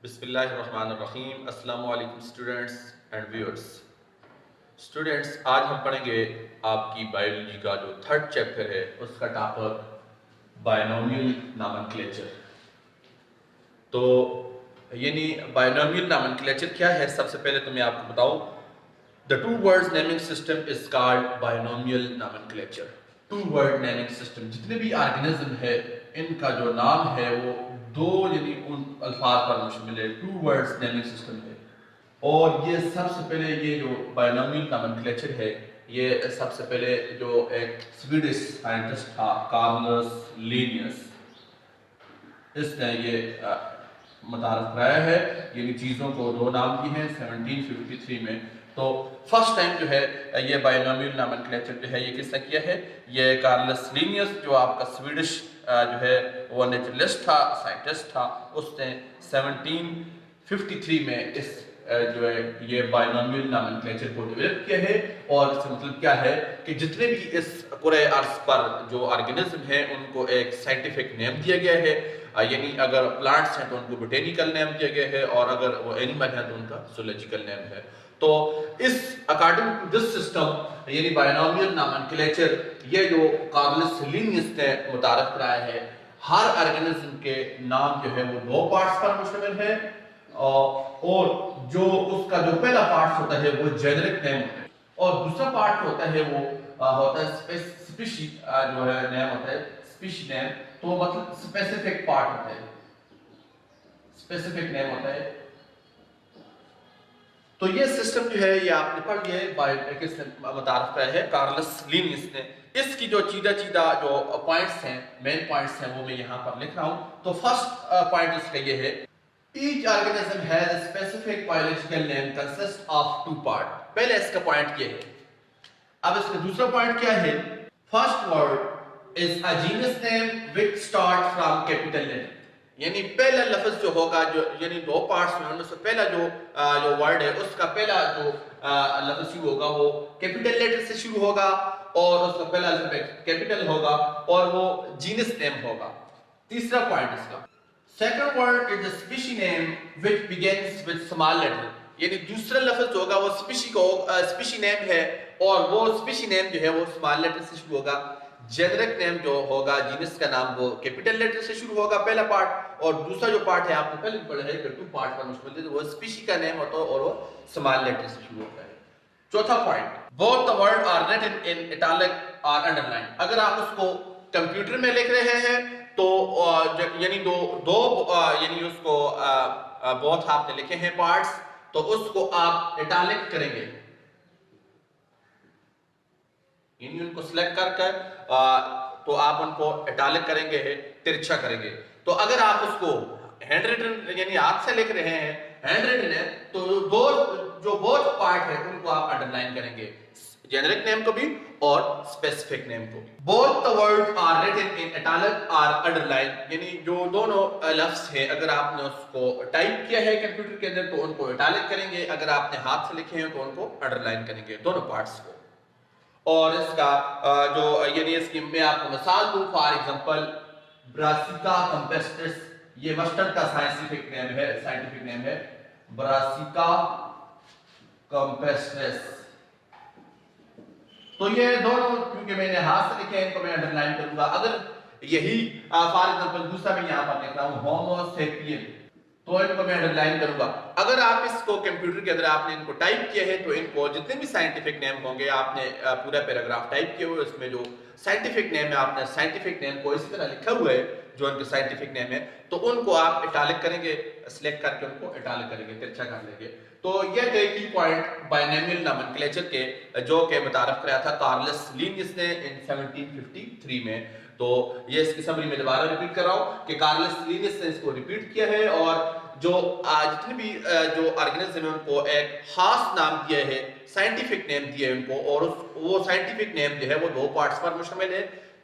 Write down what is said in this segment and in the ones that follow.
بسم اللہ الرحمن الرحیم۔ السلام علیکم اسٹوڈنٹس اینڈ ویورز۔ اسٹوڈنٹس، آج ہم پڑھیں گے آپ کی بائیولوجی کا جو تھرڈ چیپٹر ہے، اس کا ٹاپک بائنومیل نامنکلیچر۔ تو یعنی بائنومیل نامنکلیچر کیا ہے؟ سب سے پہلے تو میں آپ کو بتاؤں، the two words naming system is called binomial nomenclature۔ two word naming system، جتنے بھی آرگنزم ہے ان کا جو نام ہے وہ دو یعنی ان الفاظ پر مشتمل ہے، ٹو ورڈز نیمنگ سسٹم ہے۔ اور یہ سب سے پہلے یہ جو بائنومیل نامنکلیچر ہے، یہ سب سے پہلے جو ایک سویڈش سائنٹسٹ تھا کارلس لینیس، اس نے یہ متعارف کرایا ہے۔ یعنی چیزوں کو دو نام دی ہیں 1753 میں۔ تو فرسٹ ٹائم جو ہے یہ بائنومیل نامنکلیچر جو ہے یہ کس نے کیا ہے؟ یہ کارلس لینیس، جو آپ کا سویڈش جو ہے وہ نیچرلسٹ تھا، سائنٹسٹ تھا، اس نے 1753 میں اس جو ہے یہ بائنومیل نامنکلیچر کو ڈیولپ کیا ہے۔ اور اس کا مطلب کیا ہے کہ جتنے بھی اس کرۂ ارض پر جو آرگنزم ہیں ان کو ایک سائنٹیفک نیم دیا گیا ہے۔ یعنی اگر پلانٹس ہیں تو ان کو بوٹینیکل نیم دیا گیا ہے، اور اگر وہ اینیمل ہیں تو ان کا زولوجیکل نیم ہے۔ تو اس اکارڈنگ ٹو دس سسٹم یعنی بائنومیل نامنکلیچر، یہ جو کارلس لینیس نے متعارف کرایا ہے، ہر آرگنزم کے نام جو ہے وہ دو پارٹس پر مشتمل ہے، اور جو اس کا جو پہلا پارٹ ہوتا ہے وہ جینرک نیم ہوتا ہے، اور دوسرا پارٹ ہوتا ہے وہ ہوتا ہے اسپیشی جو ہے نیم ہوتا ہے، اسپیشی نیم۔ تو مطلب اسپیسیفک پارٹ ہوتا ہے، اسپیسیفک نیم ہوتا ہے۔ تو یہ سسٹم جو ہے یہ آپ نے پڑھ لیا ہے، کس نے متعارف کرایا ہے؟ کارلس لینیس نے۔ اس کی جو چیدہ جو پوائنٹس ہیں، مین پوائنٹس ہیں، وہ میں یہاں پر لکھ رہا ہوں۔ تو فرسٹ پوائنٹ اس کا یہ ہے، each organism has a specific biological name consists of two parts۔ پہلے اس کا پوائنٹ یہ ہے۔ اب اس کا دوسرا پوائنٹ کیا ہے؟ First word is a genus name which start from capital letter۔ یعنی پہلا لفظ جو ہوگا، جو یعنی دو پارٹس میں ان میں سے پہلا جو ورڈ ہے اس کا پہلا جو لفظ شروع ہوگا وہ کیپٹل لیٹر سے شروع ہوگا، اور اس کا پہلا الفابیٹ کیپٹل ہوگا، اور وہ جینس نیم ہوگا۔ تیسرا پوائنٹ اس کا، second word is a species name which begins with small letter۔ یعنی دوسرا لفظ جو ہوگا وہ اسپیشی نیم ہے، اور وہ اسپیشی نیم جو ہے وہ اسمال لیٹر سے شروع ہوگا۔ جینرک نیم جو ہوگا، جینس کا نام، وہ کیپٹل لیٹر سے شروع ہوگا پہلا پارٹ، اور دوسرا جو پارٹ ہے آپ نے پہلے پڑھا ہے کہ ٹو پارٹ پر مشتمل ہے، وہ اسپیشی کا نیم ہوتا ہے اور وہ اسمال لیٹر سے شروع ہوتا ہے۔ چوتھا point, both the word are written in italic or underline۔ اگر آپ اس کو کمپیوٹر میں لکھ رہے ہیں تو یعنی دو یعنی اس کو بہت آپ نے لکھے ہیں پارٹس، تو اس کو آپ اٹالک کریں گے، یعنی ان کو سلیکٹ کر کر تو آپ ان کو اٹالک کریں گے، ترچھا کریں گے۔ تو اگر آپ اس کو ہینڈ ریٹن یعنی ہاتھ سے لکھ رہے ہیں، ہینڈ ریٹن ہے، تو جو بہت پارٹ ہے ان کو آپ انڈر لائن کریں گے، جنرک نیم کو بھی اور اسپیسیفک نیم کو بھی۔ both the words are written in italic or underline۔ یعنی جو دونوں لفظ ہیں اگر آپ نے اس کو ٹائپ کیا ہے کمپیوٹر کے اندر تو ان کو اٹالک کریں گے، اگر آپ نے ہاتھ سے لکھے ہیں تو ان کو انڈر لائن کریں گے، دونوں پارٹس کو۔ اور اس کا جو یعنی اس کی میں آپ کو مثال دوں، فار ایگزامپل براسیکا کمپیسٹس، یہ مسٹرڈ کا سائنٹیفک نیم ہے، براسیکا کمپیسٹس۔ تو یہ دونوں کیونکہ میں نے ہاتھ سے لکھے ہیں ان کو میں انڈر لائن کروں گا۔ اگر یہی فار ایگزامپل دوسرا میں یہاں پر لکھ رہا ہوں ہومو سیپین، تو ان کو میں انڈر لائن کروں گا۔ اگر آپ اس کو کمپیوٹر کے اندر آپ نے ان کو ٹائپ کیا ہے تو ان کو جتنے بھی سائنٹیفک نیم ہوں گے، آپ نے پورا پیراگراف ٹائپ کیا ہوئے، اس میں جو سائنٹیفک نیم ہے آپ نے سائنٹیفک نیم کو اسی طرح لکھا ہوا ہے جو ان کے سائنٹیفک نیم ہے، تو ان کو آپ اٹالک کریں گے، سلیکٹ کر کے ان کو اٹالک کریں گے، ترچھا کر لیں گے۔ تو یہ تھے کی پوائنٹ بائنومیل نامنکلیچر کے، جو کہ متعارف کرایا تھا کارلس لینیس نے 1753 میں۔ تو یہ اس کی سمری میں دوبارہ ریپیٹ کر رہا ہوں کہ کارلس لینیس نے اس کو ریپیٹ کیا ہے، اور جو جتنے بھی جو آرگنزم ہیں ان کو ایک خاص نام دیا ہے، سائنٹیفک نیم دیا ہے ان کو، اور وہ سائنٹیفک نیم جو ہے وہ دو پارٹس پر مشتمل ہے۔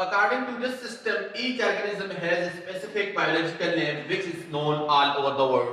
according to this system each organism has a specific biological name which is known all over the world।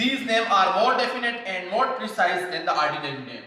these names are more definite and more precise than the ordinary name।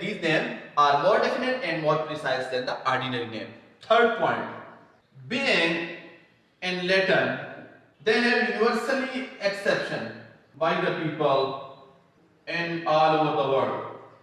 these names are more definite and more precise than the ordinary name। Third point, being in Latin they have universally accepted by the people and all over the world।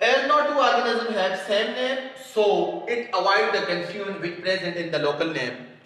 as no two organisms have same name so it avoid the confusion which present in the local name।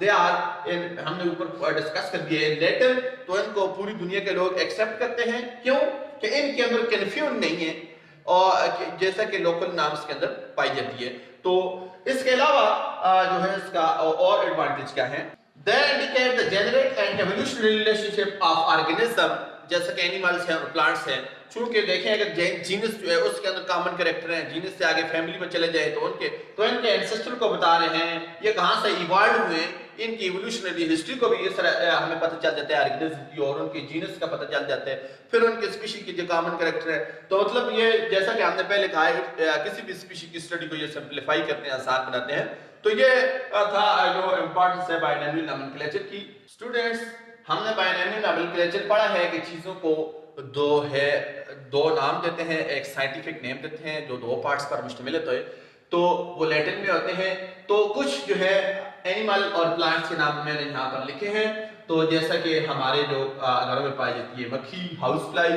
They are ہم نے اوپر discuss کر دیا ہے لیٹن، تو ان کو پوری دنیا کے لوگ ایکسیپٹ کرتے ہیں. کیوں کہ ان کے اندر کنفیوژن نہیں ہے اور جیسا کہ لوکل نامز کے اندر پائی جاتی ہے. تو اس کے علاوہ جو ہے اس کا اور ایڈوانٹیج کیا ہے؟ They indicate the genetic and evolutionary relationship of organism، جیسا کہ اینیملس ہیں اور پلانٹس ہیں. چونکہ دیکھیں اگر جینس جو ہے اس کے اندر کامن کریکٹر ہیں، جینس سے آگے فیملی میں چلے جائیں تو ان کے اینسسٹر کو بتا رہے ہیں یہ کہاں سے ایوالو ہوئے، ان کی ایولیوشنری ہسٹری کو بھی اس طرح ہمیں پتہ چل جاتا ہے آرگنزم کی، اور ان کی جینس کا پتہ چل جاتا ہے، پھر ان کے اسپیشی کی جو کامن کریکٹر ہے. تو مطلب یہ جیسا کہ ہم نے پہلے کہا ہے کسی بھی اسپیشی کی اسٹڈی کو یہ سمپلیفائی کرتے ہیں، آسان بناتے ہیں. تو یہ تھا جو امپورٹنس ہے بائنامل نامنکلیچر کی. اسٹوڈنٹس ہم نے بائنامل نامنکلیچر پڑھا ہے کہ چیزوں کو دو نام دیتے ہیں، ایک سائنٹیفک نیم دیتے ہیں جو دو پارٹس پر مشتمل ہوتے ہیں، تو وہ لیٹن میں ہوتے ہیں. تو کچھ جو ہے اینیمل اور پلانٹس کے نام میں نے یہاں پر لکھے ہیں. تو جیسا کہ ہمارے جو گھروں میں پائی جاتی ہے مکھی، ہاؤس فلائی،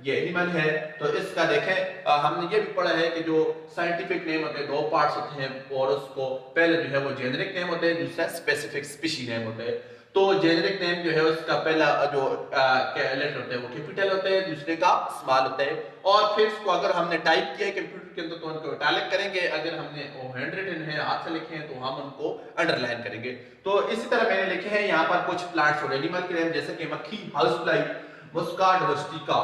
یہ اینیمل ہے. تو اس کا دیکھیں ہم نے یہ بھی پڑھا ہے کہ جو سائنٹیفک نیم ہوتے ہیں دو پارٹس ہوتے ہیں، اور اس کو پہلے جو ہے وہ جینرک نیم ہوتے ہیں، دوسرا اسپیسیفک اسپیشی نیم ہوتے ہیں. تو جینرک نیم جو ہے اس کا پہلا جو لیٹر ہوتا ہے وہ کیپیٹل ہوتا ہے، دوسرے کا اسمال ہوتا ہے. اور پھر اس کو اگر ہم نے ٹائپ کیا ہے کمپیوٹر کے اندر تو ان کو اٹیلک کریں گے، اگر ہم نے وہ ہینڈ ریٹن ہے ہاتھ سے لکھے ہیں تو ہم ان کو انڈر لائن کریں گے. تو اسی طرح میں نے لکھے ہیں یہاں پر کچھ پلانٹس اور اینیمل کے نیم، جیسے کہ مکھی، ہاؤس فلائی، مسکا ڈومسٹیکا.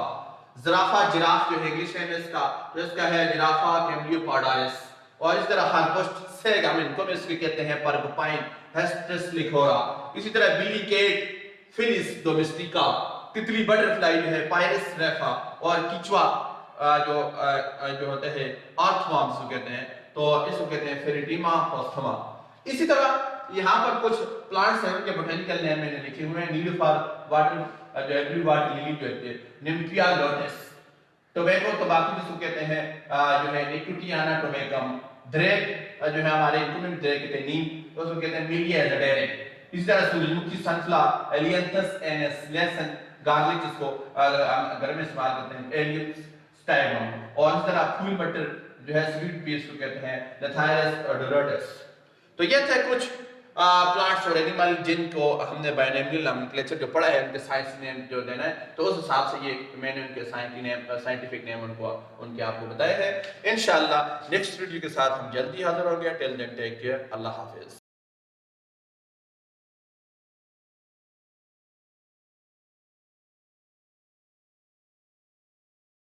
زرافہ، جراف جو ہے انگلش نیم ہے اس کا، تو اس کا ہے جرافہ کیملیوپارڈائس. اور اس طرح خرگوش سیگ، ہم ان کو بھی اس کے کہتے ہیں پرگپائن ہیسٹس لکھورا. اسی طرح بلی کیٹ، فیلس ڈومیسٹیکا. تتلی بٹر فلائی جو ہے پائرس ریفا. اور کیچوا جو ہوتے ہیں آرتھ وارمز کو کہتے ہیں، تو اس کو کہتے ہیں فیریٹیما پوستھما. اسی طرح یہاں پر کچھ پلانٹس ہیں ان کے بوٹینیکل نیم میں نے لکھے ہوئے ہیں. نیلوفر واٹر جو ہے بلیو واٹر للی جو ہے نیمفیا لوٹس. ٹوبیکو تمباکو جس کو کہتے ہیں جو ہے نیکوٹیانا ٹوبیکم. دریک جو ہے ہمارے ان کو میں دریک کہتے ہیں نیم، تو اس کو کہتے ہیں میلیا ایزاڈیرک. اسی طرح سورج مکھی، سنفلا، ایلینتھس اینس لیسن. گارلک جس کو گھر میں استعمال کرتے ہیں ایلینس سٹائگم. اور اس طرح پھول مٹر جو ہے سویٹ پیس کو کہتے ہیں لیتھائرس ڈوراٹس. تو یہ تھے کچھ پلانٹس اور اینیمل جن کو ہم نے بائنامل نامنکلیچر جو پڑھا ہے ان کے سائنس نیم جو دینا ہے، تو اس حساب سے یہ میں نے ان کے سائنٹیفک نیم ان کے آپ کو بتائے ہیں. انشاءاللہ نیکسٹ ویڈیو کے ساتھ ہم جلدی حاضر ہوں گے. ٹل دین ٹیک کیئر. اللہ حافظ.